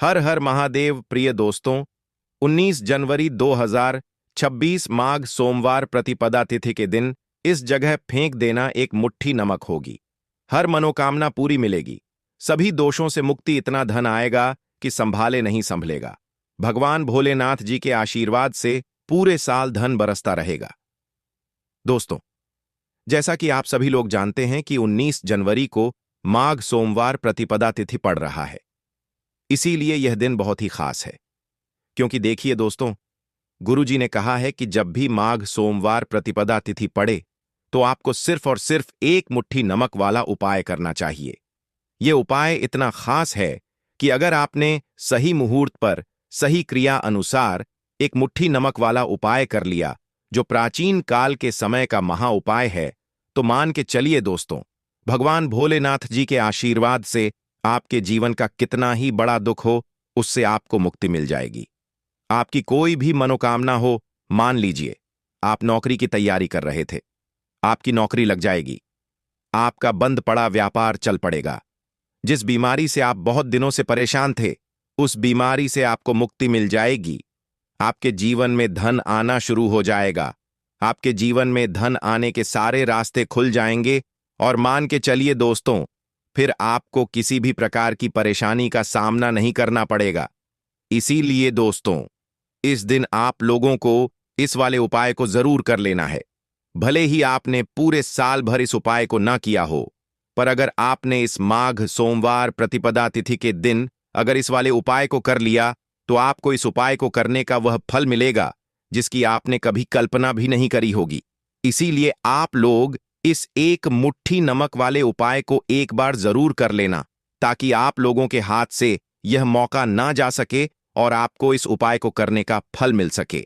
हर हर महादेव। प्रिय दोस्तों, 19 जनवरी 2026 माघ सोमवार प्रतिपदा तिथि के दिन इस जगह फेंक देना एक मुट्ठी नमक होगी। हर मनोकामना पूरी मिलेगी, सभी दोषों से मुक्ति, इतना धन आएगा कि संभाले नहीं संभलेगा। भगवान भोलेनाथ जी के आशीर्वाद से पूरे साल धन बरसता रहेगा। दोस्तों, जैसा कि आप सभी लोग जानते हैं कि 19 जनवरी को माघ सोमवार प्रतिपदा तिथि पड़ रहा है। इसीलिए यह दिन बहुत ही खास है, क्योंकि देखिए दोस्तों, गुरुजी ने कहा है कि जब भी माघ सोमवार प्रतिपदा तिथि पड़े तो आपको सिर्फ और सिर्फ एक मुट्ठी नमक वाला उपाय करना चाहिए। यह उपाय इतना खास है कि अगर आपने सही मुहूर्त पर सही क्रिया अनुसार एक मुट्ठी नमक वाला उपाय कर लिया, जो प्राचीन काल के समय का महा उपाय है, तो मान के चलिए दोस्तों, भगवान भोलेनाथ जी के आशीर्वाद से आपके जीवन का कितना ही बड़ा दुख हो, उससे आपको मुक्ति मिल जाएगी। आपकी कोई भी मनोकामना हो, मान लीजिए आप नौकरी की तैयारी कर रहे थे, आपकी नौकरी लग जाएगी। आपका बंद पड़ा व्यापार चल पड़ेगा। जिस बीमारी से आप बहुत दिनों से परेशान थे, उस बीमारी से आपको मुक्ति मिल जाएगी। आपके जीवन में धन आना शुरू हो जाएगा। आपके जीवन में धन आने के सारे रास्ते खुल जाएंगे और मान के चलिए दोस्तों, फिर आपको किसी भी प्रकार की परेशानी का सामना नहीं करना पड़ेगा। इसीलिए दोस्तों, इस दिन आप लोगों को इस वाले उपाय को जरूर कर लेना है। भले ही आपने पूरे साल भर इस उपाय को ना किया हो, पर अगर आपने इस माघ सोमवार प्रतिपदा तिथि के दिन अगर इस वाले उपाय को कर लिया, तो आपको इस उपाय को करने का वह फल मिलेगा जिसकी आपने कभी कल्पना भी नहीं करी होगी। इसीलिए आप लोग इस एक मुट्ठी नमक वाले उपाय को एक बार जरूर कर लेना, ताकि आप लोगों के हाथ से यह मौका ना जा सके और आपको इस उपाय को करने का फल मिल सके।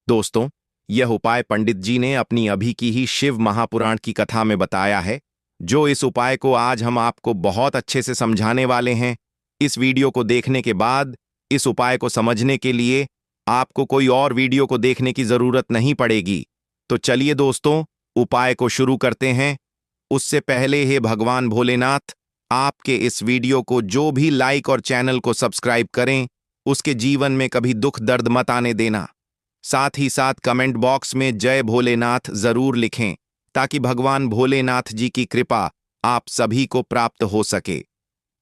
दोस्तों, यह उपाय पंडित जी ने अपनी अभी की ही शिव महापुराण की कथा में बताया है, जो इस उपाय को आज हम आपको बहुत अच्छे से समझाने वाले हैं। इस वीडियो को देखने के बाद इस उपाय को समझने के लिए आपको कोई और वीडियो को देखने की जरूरत नहीं पड़ेगी। तो चलिए दोस्तों, उपाय को शुरू करते हैं। उससे पहले हे भगवान भोलेनाथ, आपके इस वीडियो को जो भी लाइक और चैनल को सब्सक्राइब करें, उसके जीवन में कभी दुख दर्द मत आने देना। साथ ही साथ कमेंट बॉक्स में जय भोलेनाथ जरूर लिखें, ताकि भगवान भोलेनाथ जी की कृपा आप सभी को प्राप्त हो सके।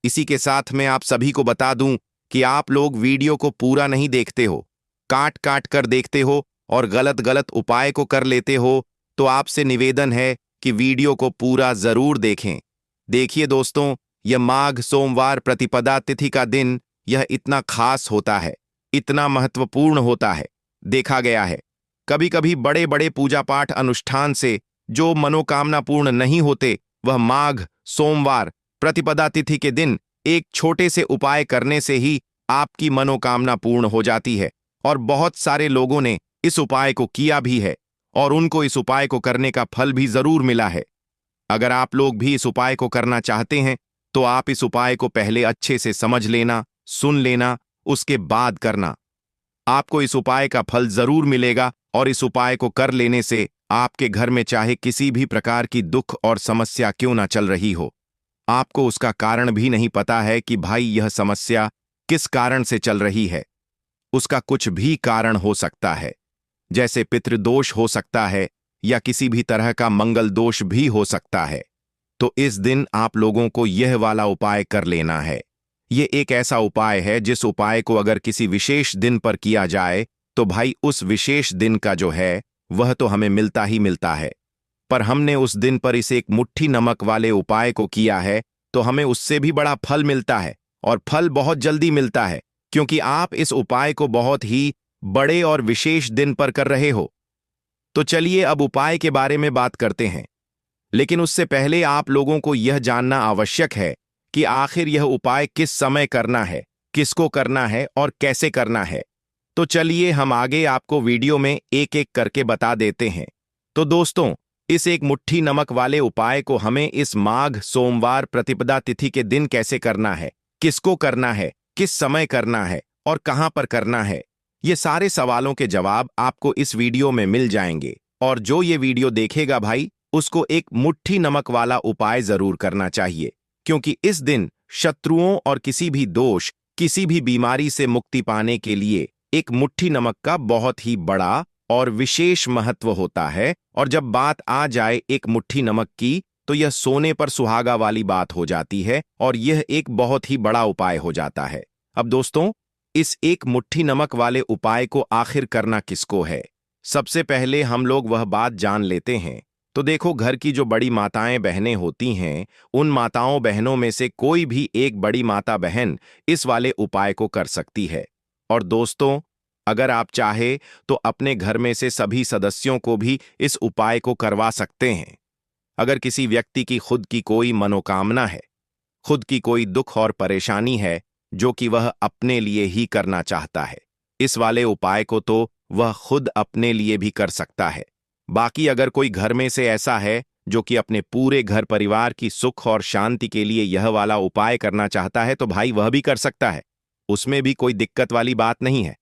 इसी के साथ मैं आप सभी को बता दूं कि आप लोग वीडियो को पूरा नहीं देखते हो, काट काट कर देखते हो और गलत गलत उपाय को कर लेते हो, तो आपसे निवेदन है कि वीडियो को पूरा जरूर देखें। देखिए दोस्तों, यह माघ सोमवार प्रतिपदा तिथि का दिन यह इतना खास होता है, इतना महत्वपूर्ण होता है। देखा गया है कभी कभी बड़े बड़े पूजा पाठ अनुष्ठान से जो मनोकामना पूर्ण नहीं होते, वह माघ सोमवार प्रतिपदा तिथि के दिन एक छोटे से उपाय करने से ही आपकी मनोकामना पूर्ण हो जाती है। और बहुत सारे लोगों ने इस उपाय को किया भी है और उनको इस उपाय को करने का फल भी जरूर मिला है। अगर आप लोग भी इस उपाय को करना चाहते हैं, तो आप इस उपाय को पहले अच्छे से समझ लेना, सुन लेना, उसके बाद करना। आपको इस उपाय का फल जरूर मिलेगा और इस उपाय को कर लेने से आपके घर में चाहे किसी भी प्रकार की दुख और समस्या क्यों ना चल रही हो, आपको उसका कारण भी नहीं पता है कि भाई यह समस्या किस कारण से चल रही है। उसका कुछ भी कारण हो सकता है, जैसे पितृदोष हो सकता है या किसी भी तरह का मंगल दोष भी हो सकता है। तो इस दिन आप लोगों को यह वाला उपाय कर लेना है। यह एक ऐसा उपाय है जिस उपाय को अगर किसी विशेष दिन पर किया जाए, तो भाई उस विशेष दिन का जो है वह तो हमें मिलता ही मिलता है। पर हमने उस दिन पर इस एक मुट्ठी नमक वाले उपाय को किया है, तो हमें उससे भी बड़ा फल मिलता है और फल बहुत जल्दी मिलता है, क्योंकि आप इस उपाय को बहुत ही बड़े और विशेष दिन पर कर रहे हो। तो चलिए अब उपाय के बारे में बात करते हैं, लेकिन उससे पहले आप लोगों को यह जानना आवश्यक है कि आखिर यह उपाय किस समय करना है, किसको करना है और कैसे करना है। तो चलिए हम आगे आपको वीडियो में एक एक करके बता देते हैं। तो दोस्तों, इस एक मुट्ठी नमक वाले उपाय को हमें इस माघ सोमवार प्रतिपदा तिथि के दिन कैसे करना है, किसको करना है, किस समय करना है और कहां पर करना है, ये सारे सवालों के जवाब आपको इस वीडियो में मिल जाएंगे। और जो ये वीडियो देखेगा भाई, उसको एक मुट्ठी नमक वाला उपाय जरूर करना चाहिए, क्योंकि इस दिन शत्रुओं और किसी भी दोष किसी भी बीमारी से मुक्ति पाने के लिए एक मुट्ठी नमक का बहुत ही बड़ा और विशेष महत्व होता है। और जब बात आ जाए एक मुट्ठी नमक की, तो यह सोने पर सुहागा वाली बात हो जाती है और यह एक बहुत ही बड़ा उपाय हो जाता है। अब दोस्तों, इस एक मुट्ठी नमक वाले उपाय को आखिर करना किसको है? सबसे पहले हम लोग वह बात जान लेते हैं। तो देखो, घर की जो बड़ी माताएं बहनें होती हैं, उन माताओं बहनों में से कोई भी एक बड़ी माता बहन इस वाले उपाय को कर सकती है। और दोस्तों, अगर आप चाहे तो अपने घर में से सभी सदस्यों को भी इस उपाय को करवा सकते हैं। अगर किसी व्यक्ति की खुद की कोई मनोकामना है, खुद की कोई दुख और परेशानी है जो कि वह अपने लिए ही करना चाहता है, इस वाले उपाय को तो वह खुद अपने लिए भी कर सकता है। बाकी अगर कोई घर में से ऐसा है जो कि अपने पूरे घर परिवार की सुख और शांति के लिए यह वाला उपाय करना चाहता है, तो भाई वह भी कर सकता है। उसमें भी कोई दिक्कत वाली बात नहीं है।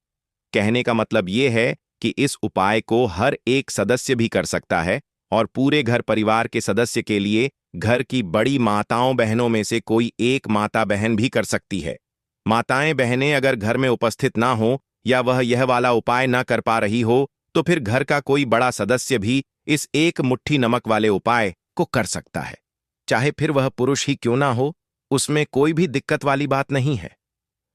कहने का मतलब यह है कि इस उपाय को हर एक सदस्य भी कर सकता है और पूरे घर परिवार के सदस्य के लिए घर की बड़ी माताओं बहनों में से कोई एक माता बहन भी कर सकती है। माताएं बहनें अगर घर में उपस्थित ना हो या वह यह वाला उपाय ना कर पा रही हो, तो फिर घर का कोई बड़ा सदस्य भी इस एक मुट्ठी नमक वाले उपाय को कर सकता है। चाहे फिर वह पुरुष ही क्यों ना हो, उसमें कोई भी दिक्कत वाली बात नहीं है।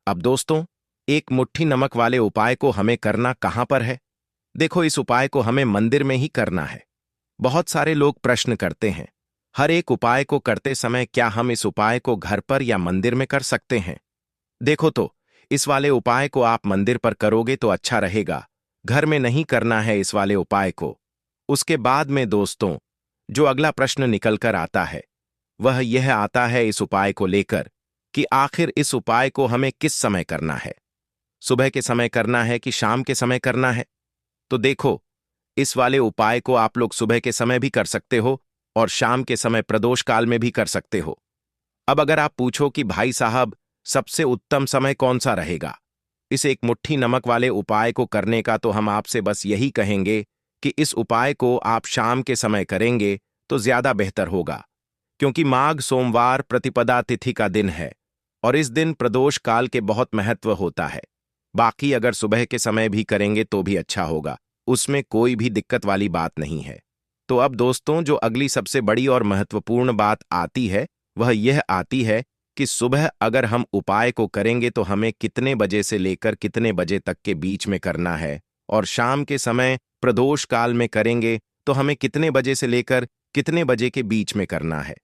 अब दोस्तों, एक मुट्ठी नमक वाले उपाय को हमें करना कहां पर है? देखो, इस उपाय को हमें मंदिर में ही करना है। बहुत सारे लोग प्रश्न करते हैं, हर एक उपाय को करते समय क्या हम इस उपाय को घर पर या मंदिर में कर सकते हैं? देखो तो, इस वाले उपाय को आप मंदिर पर करोगे तो अच्छा रहेगा। घर में नहीं करना है इस वाले उपाय को। उसके बाद में दोस्तों, जो अगला प्रश्न निकल कर आता है, वह यह आता है इस उपाय को लेकर कि आखिर इस उपाय को हमें किस समय करना है? सुबह के समय करना है कि शाम के समय करना है? तो देखो, इस वाले उपाय को आप लोग सुबह के समय भी कर सकते हो और शाम के समय प्रदोष काल में भी कर सकते हो। अब अगर आप पूछो कि भाई साहब, सबसे उत्तम समय कौन सा रहेगा इस एक मुट्ठी नमक वाले उपाय को करने का, तो हम आपसे बस यही कहेंगे कि इस उपाय को आप शाम के समय करेंगे तो ज्यादा बेहतर होगा, क्योंकि माघ सोमवार प्रतिपदा तिथि का दिन है और इस दिन प्रदोष काल के बहुत महत्व होता है। बाकी अगर सुबह के समय भी करेंगे तो भी अच्छा होगा, उसमें कोई भी दिक्कत वाली बात नहीं है। तो अब दोस्तों, जो अगली सबसे बड़ी और महत्वपूर्ण बात आती है, वह यह आती है कि सुबह अगर हम उपाय को करेंगे तो हमें कितने बजे से लेकर कितने बजे तक के बीच में करना है, और शाम के समय प्रदोष काल में करेंगे तो हमें कितने बजे से लेकर कितने बजे के बीच में करना है।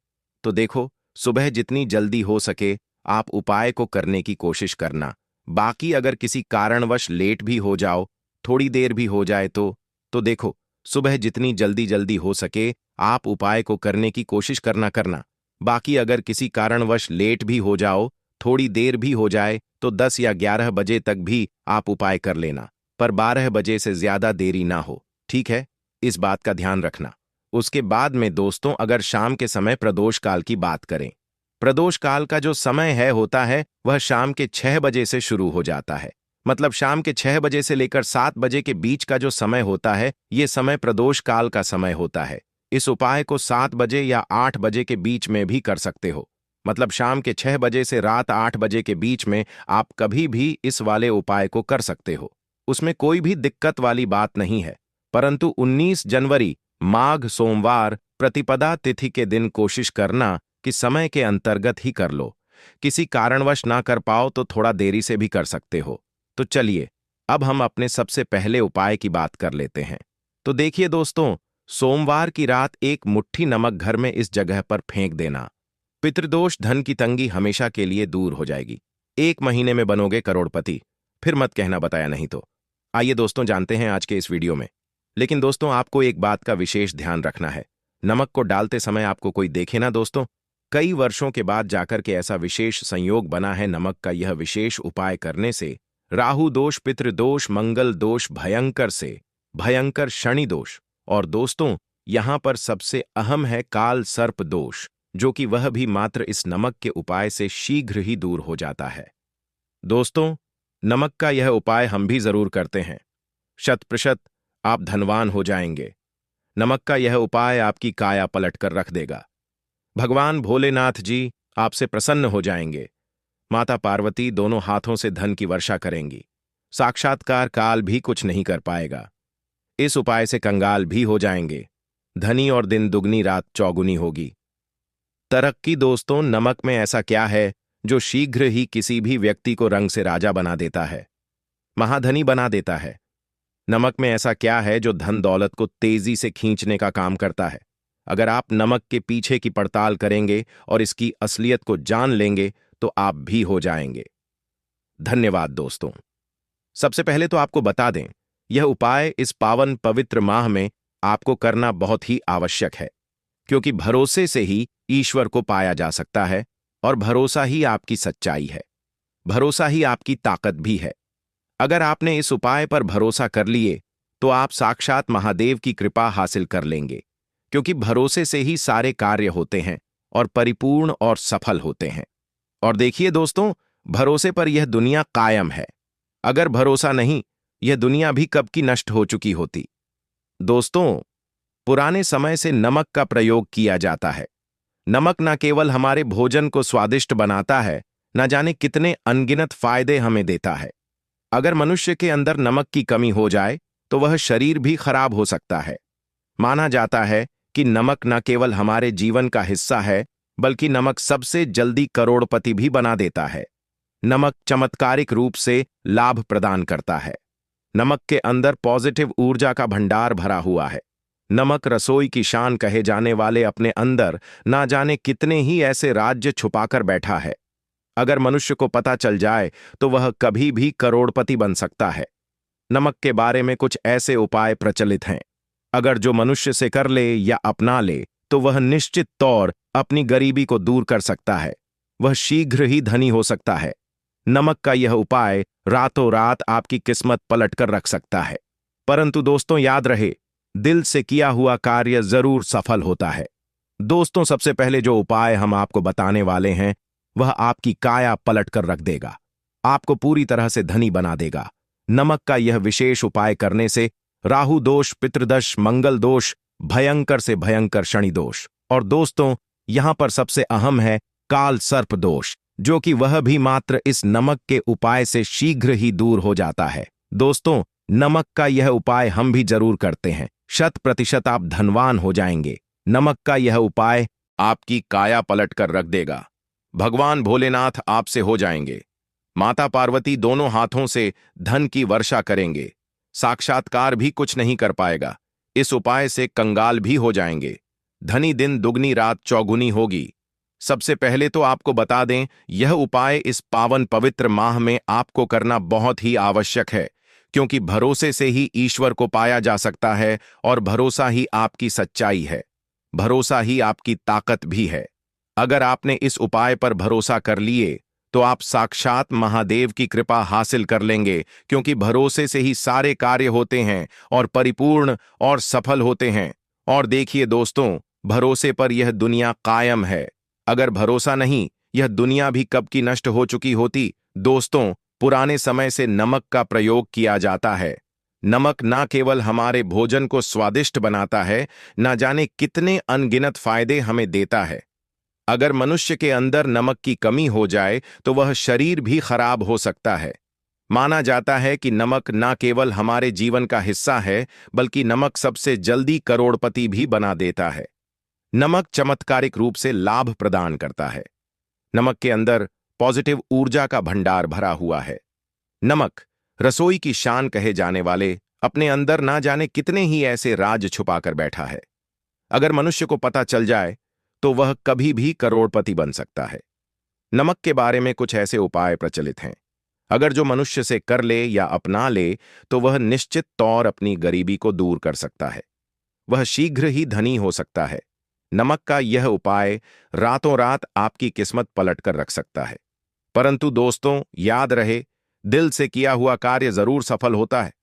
तो देखो, सुबह जितनी जल्दी हो सके आप उपाय को करने की कोशिश करना। बाकी अगर किसी कारणवश लेट भी हो जाओ, थोड़ी देर भी हो जाए तो देखो, सुबह जितनी जल्दी जल्दी हो सके आप उपाय को करने की कोशिश करना। बाकी अगर किसी कारणवश लेट भी हो जाओ, थोड़ी देर भी हो जाए, तो 10 या 11 बजे तक भी आप उपाय कर लेना, पर 12 बजे से ज्यादा देरी ना हो। ठीक है, इस बात का ध्यान रखना। उसके बाद में दोस्तों, अगर शाम के समय प्रदोष काल की बात करें, प्रदोष काल का जो समय होता है वह शाम के 6 बजे से शुरू हो जाता है। मतलब शाम के 6 बजे से लेकर 7 बजे के बीच का जो समय होता है, ये समय प्रदोष काल का समय होता है। इस उपाय को 7 बजे या 8 बजे के बीच में भी कर सकते हो। मतलब शाम के 6 बजे से रात 8 बजे के बीच में आप कभी भी इस वाले उपाय को कर सकते हो, उसमें कोई भी दिक्कत वाली बात नहीं है। परंतु 19 जनवरी माघ सोमवार प्रतिपदा तिथि के दिन कोशिश करना कि समय के अंतर्गत ही कर लो। किसी कारणवश ना कर पाओ तो थोड़ा देरी से भी कर सकते हो। तो चलिए, अब हम अपने सबसे पहले उपाय की बात कर लेते हैं। तो देखिए दोस्तों, सोमवार की रात एक मुट्ठी नमक घर में इस जगह पर फेंक देना। पितृदोष, धन की तंगी हमेशा के लिए दूर हो जाएगी। 1 महीने में बनोगे करोड़पति। फिर मत कहना बताया नहीं तो। आइए दोस्तों, जानते हैं आज के इस वीडियो में। लेकिन दोस्तों, आपको एक बात का विशेष ध्यान रखना है। नमक को डालते समय आपको कोई देखे ना दोस्तों। कई वर्षों के बाद जाकर के ऐसा विशेष संयोग बना है नमक का यह विशेष उपाय करने से राहु दोष, पितृदोष, मंगल दोष, भयंकर से भयंकर शनि दोष, और दोस्तों यहां पर सबसे अहम है काल सर्प दोष, जो कि वह भी मात्र इस नमक के उपाय से शीघ्र ही दूर हो जाता है। दोस्तों, नमक का यह उपाय हम भी जरूर करते हैं। 100% आप धनवान हो जाएंगे। नमक का यह उपाय आपकी काया पलट कर रख देगा। भगवान भोलेनाथ जी आपसे प्रसन्न हो जाएंगे। माता पार्वती दोनों हाथों से धन की वर्षा करेंगी। साक्षात्कार काल भी कुछ नहीं कर पाएगा। इस उपाय से कंगाल भी हो जाएंगे। धनी और दिन दुगनी रात चौगुनी होगी। तरक्की दोस्तों, नमक में ऐसा क्या है जो शीघ्र ही किसी भी व्यक्ति को रंग से राजा बना देता है, महाधनी बना देता है? नमक में ऐसा क्या है जो धन दौलत को तेजी से खींचने का काम करता है? अगर आप नमक के पीछे की पड़ताल करेंगे और इसकी असलियत को जान लेंगे तो आप भी हो जाएंगे। धन्यवाद दोस्तों। सबसे पहले तो आपको बता दें, यह उपाय इस पावन पवित्र माह में आपको करना बहुत ही आवश्यक है, क्योंकि भरोसे से ही ईश्वर को पाया जा सकता है और भरोसा ही आपकी सच्चाई है। भरोसा ही आपकी ताकत भी है। अगर आपने इस उपाय पर भरोसा कर लिए तो आप साक्षात महादेव की कृपा हासिल कर लेंगे, क्योंकि भरोसे से ही सारे कार्य होते हैं और परिपूर्ण और सफल होते हैं। और देखिए दोस्तों, भरोसे पर यह दुनिया कायम है। अगर भरोसा नहीं, यह दुनिया भी कब की नष्ट हो चुकी होती। दोस्तों, पुराने समय से नमक का प्रयोग किया जाता है। नमक न केवल हमारे भोजन को स्वादिष्ट बनाता है, न जाने कितने अनगिनत फायदे हमें देता है। अगर मनुष्य के अंदर नमक की कमी हो जाए तो वह शरीर भी खराब हो सकता है। माना जाता है कि नमक न केवल हमारे जीवन का हिस्सा है, बल्कि नमक सबसे जल्दी करोड़पति भी बना देता है। नमक चमत्कारिक रूप से लाभ प्रदान करता है। नमक के अंदर पॉजिटिव ऊर्जा का भंडार भरा हुआ है। नमक रसोई की शान कहे जाने वाले अपने अंदर ना जाने कितने ही ऐसे राज्य छुपाकर बैठा है। अगर मनुष्य को पता चल जाए तो वह कभी भी करोड़पति बन सकता है। नमक के बारे में कुछ ऐसे उपाय प्रचलित हैं। अगर जो मनुष्य से कर ले या अपना ले तो वह निश्चित तौर अपनी गरीबी को दूर कर सकता है। वह शीघ्र ही धनी हो सकता है। नमक का यह उपाय रातों रात आपकी किस्मत पलट कर रख सकता है। परंतु दोस्तों, याद रहे, दिल से किया हुआ कार्य जरूर सफल होता है। दोस्तों, सबसे पहले जो उपाय हम आपको बताने वाले हैं वह आपकी काया पलट कर रख देगा, आपको पूरी तरह से धनी बना देगा। नमक का यह विशेष उपाय करने से राहु दोष, पितृदोष, मंगल दोष, भयंकर से भयंकर शनि दोष और दोस्तों यहां पर सबसे अहम है काल सर्प दोष, जो कि वह भी मात्र इस नमक के उपाय से शीघ्र ही दूर हो जाता है। दोस्तों, नमक का यह उपाय हम भी जरूर करते हैं। 100% आप धनवान हो जाएंगे। नमक का यह उपाय आपकी काया पलट कर रख देगा। भगवान भोलेनाथ आपसे हो जाएंगे। माता पार्वती दोनों हाथों से धन की वर्षा करेंगे। साक्षात्कार भी कुछ नहीं कर पाएगा। इस उपाय से कंगाल भी हो जाएंगे। धनी दिन दुगनी रात चौगुनी होगी। सबसे पहले तो आपको बता दें, यह उपाय इस पावन पवित्र माह में आपको करना बहुत ही आवश्यक है, क्योंकि भरोसे से ही ईश्वर को पाया जा सकता है और भरोसा ही आपकी सच्चाई है। भरोसा ही आपकी ताकत भी है। अगर आपने इस उपाय पर भरोसा कर लिए तो आप साक्षात महादेव की कृपा हासिल कर लेंगे, क्योंकि भरोसे से ही सारे कार्य होते हैं और परिपूर्ण और सफल होते हैं। और देखिए दोस्तों, भरोसे पर यह दुनिया कायम है। अगर भरोसा नहीं, यह दुनिया भी कब की नष्ट हो चुकी होती। दोस्तों, पुराने समय से नमक का प्रयोग किया जाता है। नमक ना केवल हमारे भोजन को स्वादिष्ट बनाता है, ना जाने कितने अनगिनत फायदे हमें देता है। अगर मनुष्य के अंदर नमक की कमी हो जाए तो वह शरीर भी खराब हो सकता है। माना जाता है कि नमक ना केवल हमारे जीवन का हिस्सा है, बल्कि नमक सबसे जल्दी करोड़पति भी बना देता है। नमक चमत्कारिक रूप से लाभ प्रदान करता है। नमक के अंदर पॉजिटिव ऊर्जा का भंडार भरा हुआ है। नमक रसोई की शान कहे जाने वाले अपने अंदर ना जाने कितने ही ऐसे राज छुपाकर बैठा है। अगर मनुष्य को पता चल जाए तो वह कभी भी करोड़पति बन सकता है। नमक के बारे में कुछ ऐसे उपाय प्रचलित हैं। अगर जो मनुष्य से कर ले या अपना ले तो वह निश्चित तौर अपनी गरीबी को दूर कर सकता है। वह शीघ्र ही धनी हो सकता है। नमक का यह उपाय रातों रात आपकी किस्मत पलट कर रख सकता है। परंतु दोस्तों, याद रहे, दिल से किया हुआ कार्य जरूर सफल होता है।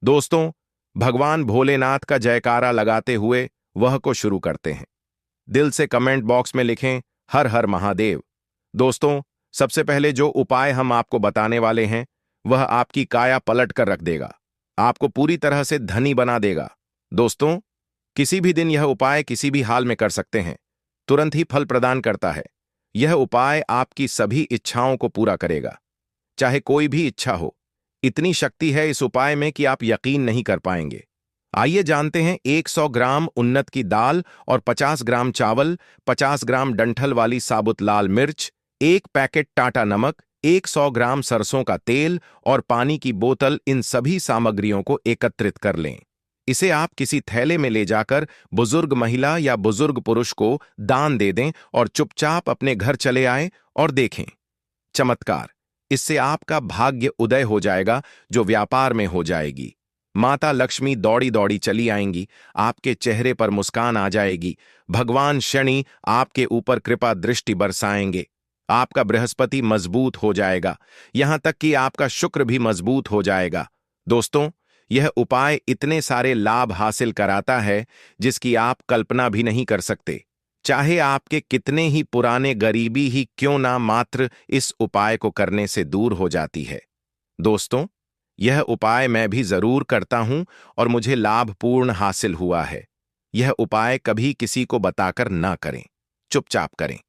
दोस्तों, भगवान भोलेनाथ का जयकारा लगाते हुए वह को शुरू करते हैं। दिल से कमेंट बॉक्स में लिखें हर हर महादेव। दोस्तों, सबसे पहले जो उपाय हम आपको बताने वाले हैं वह आपकी काया पलट कर रख देगा, आपको पूरी तरह से धनी बना देगा। दोस्तों, किसी भी दिन यह उपाय किसी भी हाल में कर सकते हैं, तुरंत ही फल प्रदान करता है। यह उपाय आपकी सभी इच्छाओं को पूरा करेगा, चाहे कोई भी इच्छा हो। इतनी शक्ति है इस उपाय में कि आप यकीन नहीं कर पाएंगे। आइए जानते हैं। 100 ग्राम उन्नत की दाल और 50 ग्राम चावल, 50 ग्राम डंठल वाली साबुत लाल मिर्च, एक पैकेट टाटा नमक, 100 ग्राम सरसों का तेल और पानी की बोतल, इन सभी सामग्रियों को एकत्रित कर लें। इसे आप किसी थैले में ले जाकर बुजुर्ग महिला या बुजुर्ग पुरुष को दान दे दें और चुपचाप अपने घर चले आएं और देखें चमत्कार। इससे आपका भाग्य उदय हो जाएगा, जो व्यापार में हो जाएगी। माता लक्ष्मी दौड़ी दौड़ी चली आएंगी, आपके चेहरे पर मुस्कान आ जाएगी। भगवान शनि आपके ऊपर कृपा दृष्टि बरसाएंगे। आपका बृहस्पति मजबूत हो जाएगा, यहां तक कि आपका शुक्र भी मजबूत हो जाएगा। दोस्तों, यह उपाय इतने सारे लाभ हासिल कराता है जिसकी आप कल्पना भी नहीं कर सकते। चाहे आपके कितने ही पुराने गरीबी ही क्यों ना, मात्र इस उपाय को करने से दूर हो जाती है। दोस्तों, यह उपाय मैं भी जरूर करता हूं और मुझे लाभपूर्ण हासिल हुआ है। यह उपाय कभी किसी को बताकर ना करें, चुपचाप करें।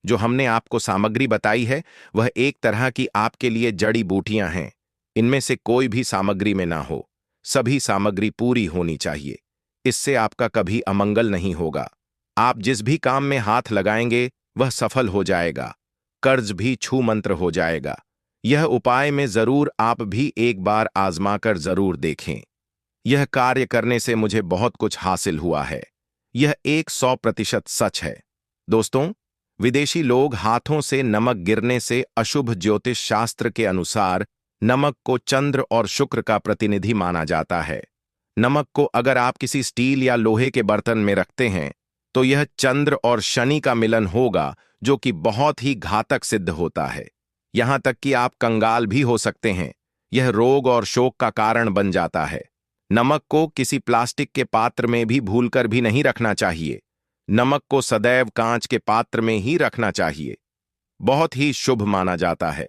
जो हमने आपको सामग्री बताई है वह एक तरह की आपके लिए जड़ी बूटियां हैं। इनमें से कोई भी सामग्री में ना हो, सभी सामग्री पूरी होनी चाहिए। इससे आपका कभी अमंगल नहीं होगा। आप जिस भी काम में हाथ लगाएंगे वह सफल हो जाएगा। कर्ज भी छू मंत्र हो जाएगा। यह उपाय में जरूर आप भी एक बार आजमाकर जरूर देखें। यह कार्य करने से मुझे बहुत कुछ हासिल हुआ है। यह 100% सच है। दोस्तों, विदेशी लोग हाथों से नमक गिरने से अशुभ ज्योतिष शास्त्र के अनुसार नमक को चंद्र और शुक्र का प्रतिनिधि माना जाता है। नमक को अगर आप किसी स्टील या लोहे के बर्तन में रखते हैं तो यह चंद्र और शनि का मिलन होगा, जो कि बहुत ही घातक सिद्ध होता है। यहां तक कि आप कंगाल भी हो सकते हैं। यह रोग और शोक का कारण बन जाता है। नमक को किसी प्लास्टिक के पात्र में भी भूलकर भी नहीं रखना चाहिए। नमक को सदैव कांच के पात्र में ही रखना चाहिए। बहुत ही शुभ माना जाता है।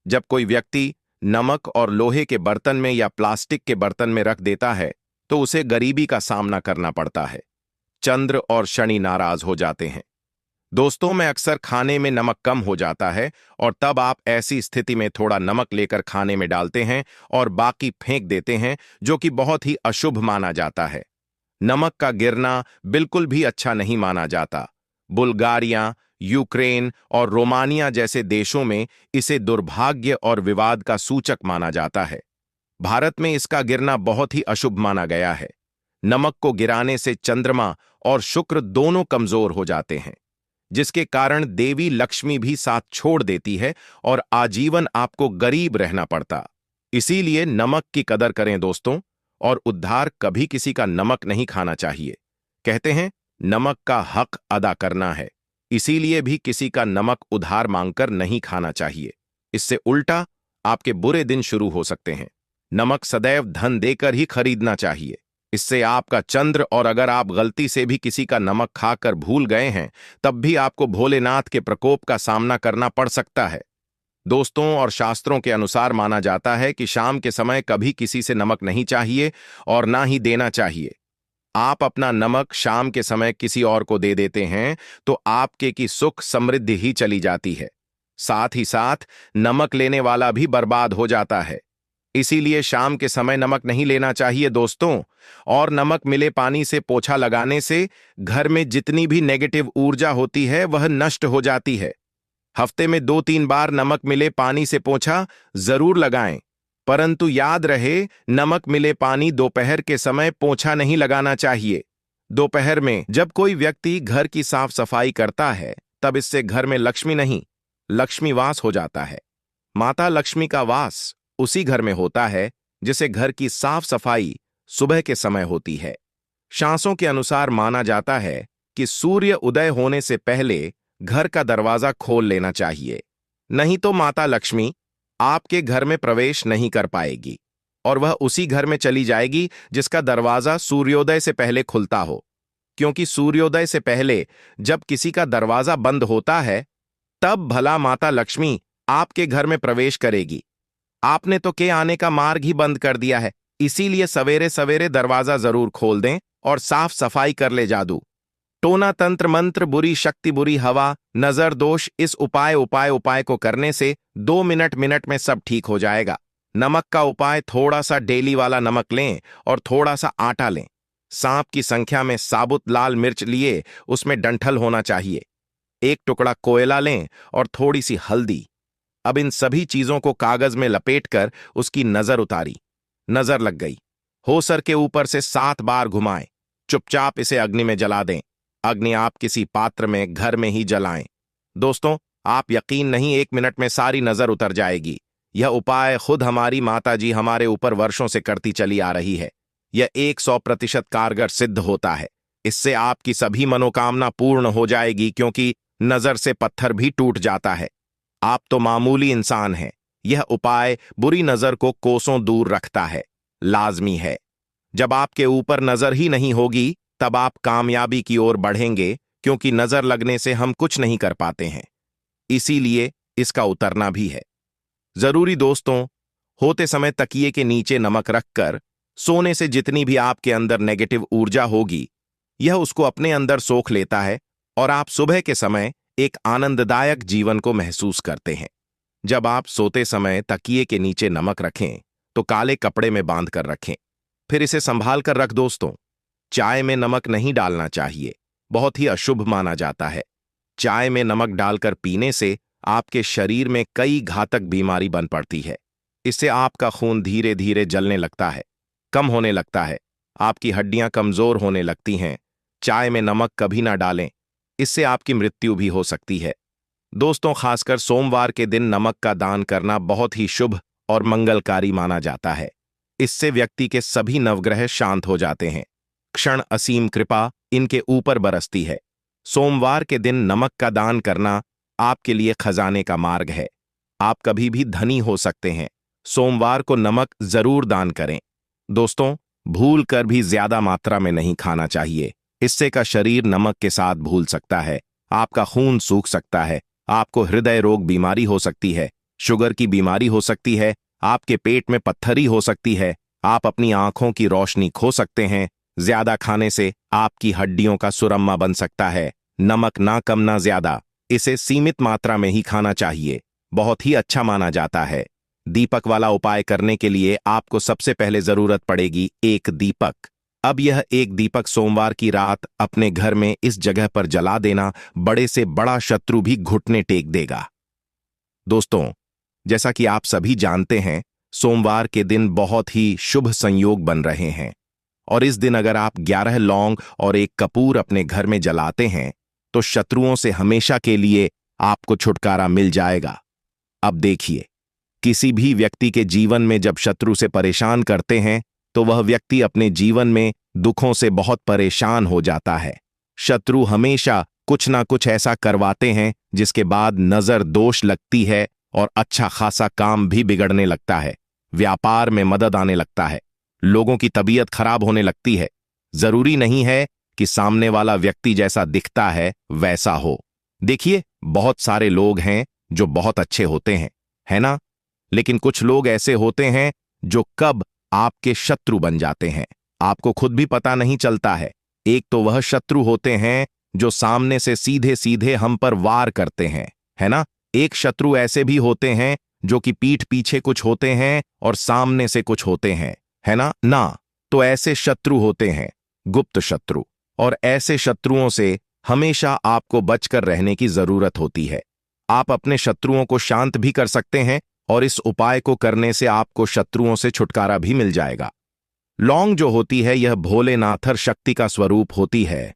जब कोई व्यक्ति नमक और लोहे के बर्तन में या प्लास्टिक के बर्तन में रख देता है तो उसे गरीबी का सामना करना पड़ता है। चंद्र और शनि नाराज हो जाते हैं। दोस्तों, मैं अक्सर खाने में नमक कम हो जाता है और तब आप ऐसी स्थिति में थोड़ा नमक लेकर खाने में डालते हैं और बाकी फेंक देते हैं, जो कि बहुत ही अशुभ माना जाता है। नमक का गिरना बिल्कुल भी अच्छा नहीं माना जाता। बुल्गारिया, यूक्रेन और रोमानिया जैसे देशों में इसे दुर्भाग्य और विवाद का सूचक माना जाता है। भारत में इसका गिरना बहुत ही अशुभ माना गया है। नमक को गिराने से चंद्रमा और शुक्र दोनों कमजोर हो जाते हैं, जिसके कारण देवी लक्ष्मी भी साथ छोड़ देती है और आजीवन आपको गरीब रहना पड़ता। इसीलिए नमक की कदर करें दोस्तों, और उद्धार कभी किसी का नमक नहीं खाना चाहिए। कहते हैं नमक का हक अदा करना है, इसीलिए भी किसी का नमक उधार मांगकर नहीं खाना चाहिए। इससे उल्टा आपके बुरे दिन शुरू हो सकते हैं। नमक सदैव धन देकर ही खरीदना चाहिए। इससे आपका चंद्र, और अगर आप गलती से भी किसी का नमक खाकर भूल गए हैं तब भी आपको भोलेनाथ के प्रकोप का सामना करना पड़ सकता है। दोस्तों, और शास्त्रों के अनुसार माना जाता है कि शाम के समय कभी किसी से नमक नहीं चाहिए और ना ही देना चाहिए। आप अपना नमक शाम के समय किसी और को दे देते हैं तो आपके की सुख समृद्धि ही चली जाती है। साथ ही साथ नमक लेने वाला भी बर्बाद हो जाता है। इसीलिए शाम के समय नमक नहीं लेना चाहिए दोस्तों। और नमक मिले पानी से पोछा लगाने से घर में जितनी भी नेगेटिव ऊर्जा होती है वह नष्ट हो जाती है। हफ्ते में 2-3 बार नमक मिले पानी से पोछा जरूर लगाएं, परंतु याद रहे नमक मिले पानी दोपहर के समय पोछा नहीं लगाना चाहिए। दोपहर में जब कोई व्यक्ति घर की साफ सफाई करता है तब इससे घर में लक्ष्मी नहीं, लक्ष्मी वास हो जाता है। माता लक्ष्मी का वास उसी घर में होता है जिसे घर की साफ सफाई सुबह के समय होती है। शास्त्रों के अनुसार माना जाता है कि सूर्य उदय होने से पहले घर का दरवाजा खोल लेना चाहिए, नहीं तो माता लक्ष्मी आपके घर में प्रवेश नहीं कर पाएगी और वह उसी घर में चली जाएगी जिसका दरवाजा सूर्योदय से पहले खुलता हो। क्योंकि सूर्योदय से पहले जब किसी का दरवाजा बंद होता है तब भला माता लक्ष्मी आपके घर में प्रवेश करेगी। आपने तो के आने का मार्ग ही बंद कर दिया है। इसीलिए सवेरे सवेरे दरवाजा जरूर खोल दें और साफ सफाई कर ले जादू। टोना तंत्र मंत्र बुरी शक्ति बुरी हवा नजर दोष इस उपाय को करने से 2 मिनट में सब ठीक हो जाएगा। नमक का उपाय थोड़ा सा डेली वाला नमक लें और थोड़ा सा आटा लें। सांप की संख्या में साबुत लाल मिर्च लिए, उसमें डंठल होना चाहिए। एक टुकड़ा कोयला लें और थोड़ी सी हल्दी। अब इन सभी चीजों को कागज में लपेटकर उसकी नजर उतारी। नजर लग गई। होसर के ऊपर से 7 बार घुमाएं। चुपचाप इसे अग्नि में जला दें। अग्नि आप किसी पात्र में घर में ही जलाएं। दोस्तों, आप यकीन नहीं 1 मिनट में सारी नजर उतर जाएगी। यह उपाय खुद हमारी माता जी हमारे ऊपर वर्षों से करती चली आ रही है। यह 100% कारगर सिद्ध होता है। इससे आपकी सभी मनोकामना पूर्ण हो जाएगी, क्योंकि नजर से पत्थर भी टूट जाता है। आप तो मामूली इंसान हैं। यह उपाय बुरी नजर को कोसों दूर रखता है। लाजमी है। जब आपके ऊपर नजर ही नहीं होगी, तब आप कामयाबी की ओर बढ़ेंगे, क्योंकि नजर लगने से हम कुछ नहीं कर पाते हैं। इसीलिए इसका उतरना भी है जरूरी। दोस्तों, होते समय तकिए के नीचे नमक रखकर सोने से जितनी भी आपके अंदर नेगेटिव ऊर्जा होगी, यह उसको अपने अंदर सोख लेता है और आप सुबह के समय एक आनंददायक जीवन को महसूस करते हैं। जब आप सोते समय तकिए के नीचे नमक रखें तो काले कपड़े में बांध कर रखें, फिर इसे संभाल कर रख। दोस्तों, चाय में नमक नहीं डालना चाहिए, बहुत ही अशुभ माना जाता है। चाय में नमक डालकर पीने से आपके शरीर में कई घातक बीमारी बन पड़ती है। इससे आपका खून धीरे धीरे जलने लगता है, कम होने लगता है, आपकी हड्डियां कमजोर होने लगती हैं। चाय में नमक कभी ना डालें, इससे आपकी मृत्यु भी हो सकती है। दोस्तों, खासकर सोमवार के दिन नमक का दान करना बहुत ही शुभ और मंगलकारी माना जाता है। इससे व्यक्ति के सभी नवग्रह शांत हो जाते हैं। क्षण असीम कृपा इनके ऊपर बरसती है। सोमवार के दिन नमक का दान करना आपके लिए खजाने का मार्ग है। आप कभी भी धनी हो सकते हैं। सोमवार को नमक जरूर दान करें। दोस्तों, भूल कर भी ज्यादा मात्रा में नहीं खाना चाहिए। इससे का शरीर नमक के साथ भूल सकता है, आपका खून सूख सकता है, आपको हृदय रोग बीमारी हो सकती है, शुगर की बीमारी हो सकती है, आपके पेट में पत्थरी हो सकती है, आप अपनी आंखों की रोशनी खो सकते हैं। ज्यादा खाने से आपकी हड्डियों का सुरम्मा बन सकता है। नमक ना कम ना ज्यादा, इसे सीमित मात्रा में ही खाना चाहिए। बहुत ही अच्छा माना जाता है। दीपक वाला उपाय करने के लिए आपको सबसे पहले जरूरत पड़ेगी एक दीपक। अब यह एक दीपक सोमवार की रात अपने घर में इस जगह पर जला देना, बड़े से बड़ा शत्रु भी घुटने टेक देगा। दोस्तों, जैसा कि आप सभी जानते हैं, सोमवार के दिन बहुत ही शुभ संयोग बन रहे हैं और इस दिन अगर आप 11 लौंग और एक कपूर अपने घर में जलाते हैं तो शत्रुओं से हमेशा के लिए आपको छुटकारा मिल जाएगा। अब देखिए, किसी भी व्यक्ति के जीवन में जब शत्रु से परेशान करते हैं तो वह व्यक्ति अपने जीवन में दुखों से बहुत परेशान हो जाता है। शत्रु हमेशा कुछ ना कुछ ऐसा करवाते हैं जिसके बाद नजर दोष लगती है और अच्छा खासा काम भी बिगड़ने लगता है। व्यापार में मदद आने लगता है, लोगों की तबीयत खराब होने लगती है। जरूरी नहीं है कि सामने वाला व्यक्ति जैसा दिखता है वैसा हो। देखिए, बहुत सारे लोग हैं जो बहुत अच्छे होते हैं, है ना? लेकिन कुछ लोग ऐसे होते हैं जो कब आपके शत्रु बन जाते हैं, आपको खुद भी पता नहीं चलता है। एक तो वह शत्रु होते हैं जो सामने से सीधे सीधे हम पर वार करते हैं, है ना? एक शत्रु ऐसे भी होते हैं जो कि पीठ पीछे कुछ होते हैं और सामने से कुछ होते हैं, है ना? तो ऐसे शत्रु होते हैं गुप्त शत्रु, और ऐसे शत्रुओं से हमेशा आपको बचकर रहने की जरूरत होती है। आप अपने शत्रुओं को शांत भी कर सकते हैं और इस उपाय को करने से आपको शत्रुओं से छुटकारा भी मिल जाएगा। लौंग जो होती है यह भोलेनाथर शक्ति का स्वरूप होती है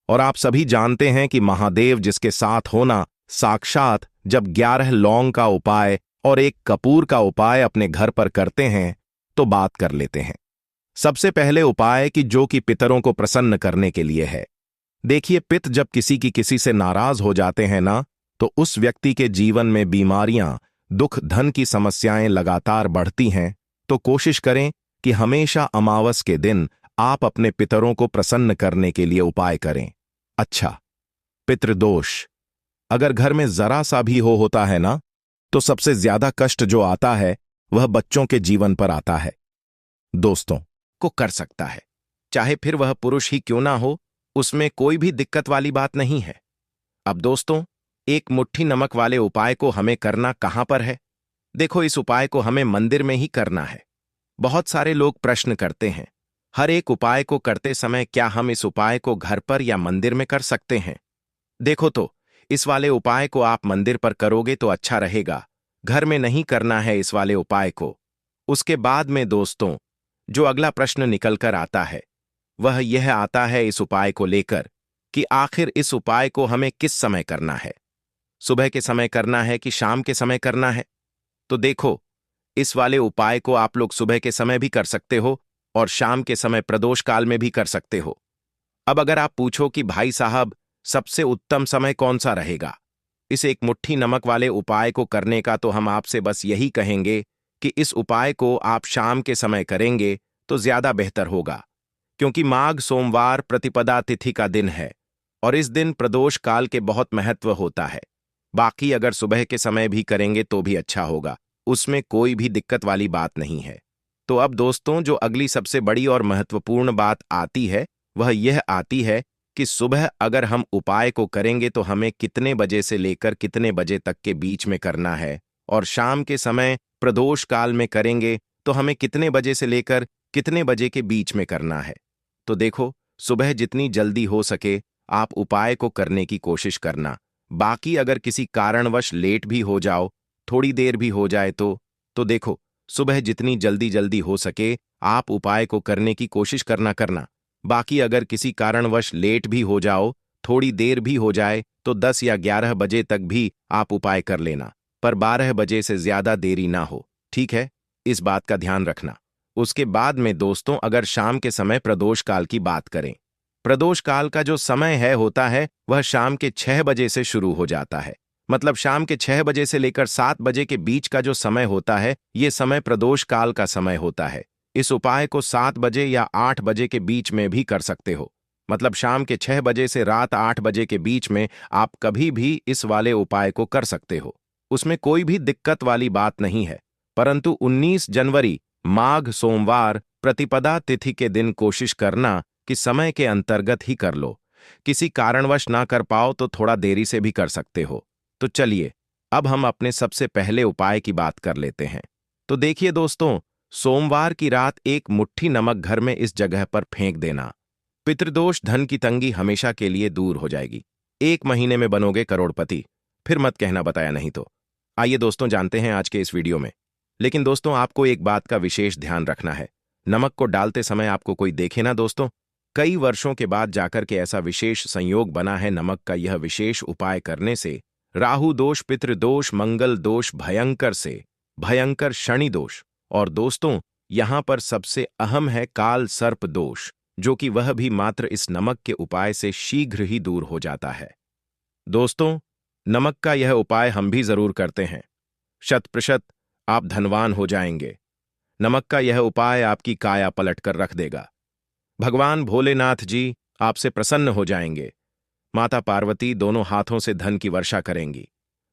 और आप सभी जानते हैं कि महादेव जिसके साथ होना, साक्षात जब 11 लौंग का उपाय और एक कपूर का उपाय अपने घर पर करते हैं तो बात कर लेते हैं। सबसे पहले उपाय कि जो कि पितरों को प्रसन्न करने के लिए है। देखिए, पित जब किसी से नाराज हो जाते हैं ना, तो उस व्यक्ति के जीवन में बीमारियां, दुख, धन की समस्याएं लगातार बढ़ती हैं। तो कोशिश करें कि हमेशा अमावस के दिन आप अपने पितरों को प्रसन्न करने के लिए उपाय करें। अच्छा, पितृदोष अगर घर में जरा सा भी होता है ना, तो सबसे ज्यादा कष्ट जो आता है वह बच्चों के जीवन पर आता है। दोस्तों को कर सकता है, चाहे फिर वह पुरुष ही क्यों ना हो, उसमें कोई भी दिक्कत वाली बात नहीं है। अब दोस्तों, एक मुट्ठी नमक वाले उपाय को हमें करना कहां पर है? देखो, इस उपाय को हमें मंदिर में ही करना है। बहुत सारे लोग प्रश्न करते हैं, हर एक उपाय को करते समय क्या हम इस उपाय को घर पर या मंदिर में कर सकते हैं? देखो तो, इस वाले उपाय को आप मंदिर पर करोगे तो अच्छा रहेगा, घर में नहीं करना है इस वाले उपाय को। उसके बाद में दोस्तों, जो अगला प्रश्न निकल कर आता है वह यह आता है इस उपाय को लेकर कि आखिर इस उपाय को हमें किस समय करना है? सुबह के समय करना है कि शाम के समय करना है? तो देखो, इस वाले उपाय को आप लोग सुबह के समय भी कर सकते हो और शाम के समय प्रदोष काल में भी कर सकते हो। अब अगर आप पूछो कि भाई साहब, सबसे उत्तम समय कौन सा रहेगा इस एक मुट्ठी नमक वाले उपाय को करने का, तो हम आपसे बस यही कहेंगे कि इस उपाय को आप शाम के समय करेंगे तो ज्यादा बेहतर होगा, क्योंकि माघ सोमवार प्रतिपदा तिथि का दिन है और इस दिन प्रदोष काल के बहुत महत्व होता है। बाकी अगर सुबह के समय भी करेंगे तो भी अच्छा होगा, उसमें कोई भी दिक्कत वाली बात नहीं है। तो अब दोस्तों, जो अगली सबसे बड़ी और महत्वपूर्ण बात आती है वह यह आती है कि सुबह अगर हम उपाय को करेंगे तो हमें कितने बजे से लेकर कितने बजे तक के बीच में करना है, और शाम के समय प्रदोष काल में करेंगे तो हमें कितने बजे से लेकर कितने बजे के बीच में करना है। तो देखो, सुबह जितनी जल्दी हो सके आप उपाय को करने की कोशिश करना। बाकी अगर किसी कारणवश लेट भी हो जाओ, थोड़ी देर भी हो जाए तो देखो, सुबह जितनी जल्दी जल्दी हो सके आप उपाय को करने की कोशिश करना। बाकी अगर किसी कारणवश लेट भी हो जाओ, थोड़ी देर भी हो जाए, तो 10 या 11 बजे तक भी आप उपाय कर लेना, पर 12 बजे से ज्यादा देरी ना हो, ठीक है? इस बात का ध्यान रखना। उसके बाद में दोस्तों, अगर शाम के समय प्रदोष काल की बात करें, प्रदोष काल का जो समय होता है वह शाम के 6 बजे से शुरू हो जाता है। मतलब शाम के 6 बजे से लेकर 7 बजे के बीच का जो समय होता है, ये समय प्रदोष काल का समय होता है। इस उपाय को 7 बजे या 8 बजे के बीच में भी कर सकते हो। मतलब शाम के 6 बजे से रात 8 बजे के बीच में आप कभी भी इस वाले उपाय को कर सकते हो, उसमें कोई भी दिक्कत वाली बात नहीं है। परंतु 19 जनवरी माघ सोमवार प्रतिपदा तिथि के दिन कोशिश करना कि समय के अंतर्गत ही कर लो। किसी कारणवश ना कर पाओ तो थोड़ा देरी से भी कर सकते हो। तो चलिए, अब हम अपने सबसे पहले उपाय की बात कर लेते हैं। तो देखिए दोस्तों, सोमवार की रात एक मुट्ठी नमक घर में इस जगह पर फेंक देना। पितृदोष, धन की तंगी हमेशा के लिए दूर हो जाएगी। 1 महीने में बनोगे करोड़पति। फिर मत कहना बताया नहीं तो। आइए दोस्तों, जानते हैं आज के इस वीडियो में। लेकिन दोस्तों, आपको एक बात का विशेष ध्यान रखना है। नमक को डालते समय आपको कोई देखे ना दोस्तों। कई वर्षों के बाद जाकर के ऐसा विशेष संयोग बना है नमक का यह विशेष उपाय करने से। राहु दोष, पितृदोष, मंगल दोष, भयंकर से भयंकर शनि दोष, और दोस्तों यहां पर सबसे अहम है काल सर्प दोष, जो कि वह भी मात्र इस नमक के उपाय से शीघ्र ही दूर हो जाता है। दोस्तों, नमक का यह उपाय हम भी जरूर करते हैं। 100% आप धनवान हो जाएंगे। नमक का यह उपाय आपकी काया पलट कर रख देगा। भगवान भोलेनाथ जी आपसे प्रसन्न हो जाएंगे। माता पार्वती दोनों हाथों से धन की वर्षा करेंगी।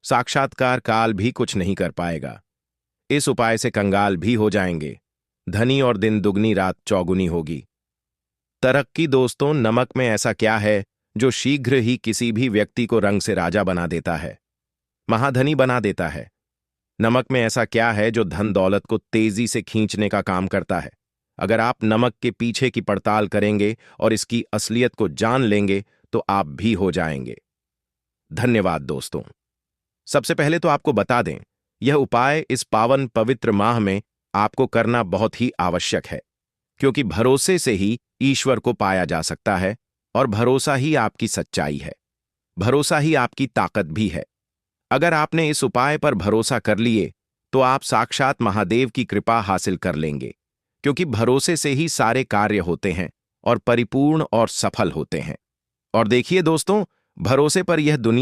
साक्षात्कार काल भी कुछ नहीं कर पाएगा। इस उपाय से कंगाल भी हो जाएंगे। धनी और दिन दुगनी रात चौगुनी होगी। तरक्की दोस्तों, नमक में ऐसा क्या है जो शीघ्र ही किसी भी व्यक्ति को रंग से राजा बना देता है, महाधनी बना देता है? नमक में ऐसा क्या है जो धन दौलत को तेजी से खींचने का काम करता है? अगर आप नमक के पीछे की पड़ताल करेंगे और इसकी असलियत को जान लेंगे तो आप भी हो जाएंगे। धन्यवाद दोस्तों। सबसे पहले तो आपको बता दें, यह उपाय इस पावन पवित्र माह में आपको करना बहुत ही आवश्यक है, क्योंकि भरोसे से ही ईश्वर को पाया जा सकता है, और भरोसा ही आपकी सच्चाई है, भरोसा ही आपकी ताकत भी है। अगर आपने इस उपाय पर भरोसा कर लिए तो आप साक्षात महादेव की कृपा हासिल कर लेंगे, क्योंकि भरोसे से ही सारे कार्य होते हैं और परिपूर्ण और सफल होते हैं। और देखिए दोस्तों, भरोसे पर यह दुनिया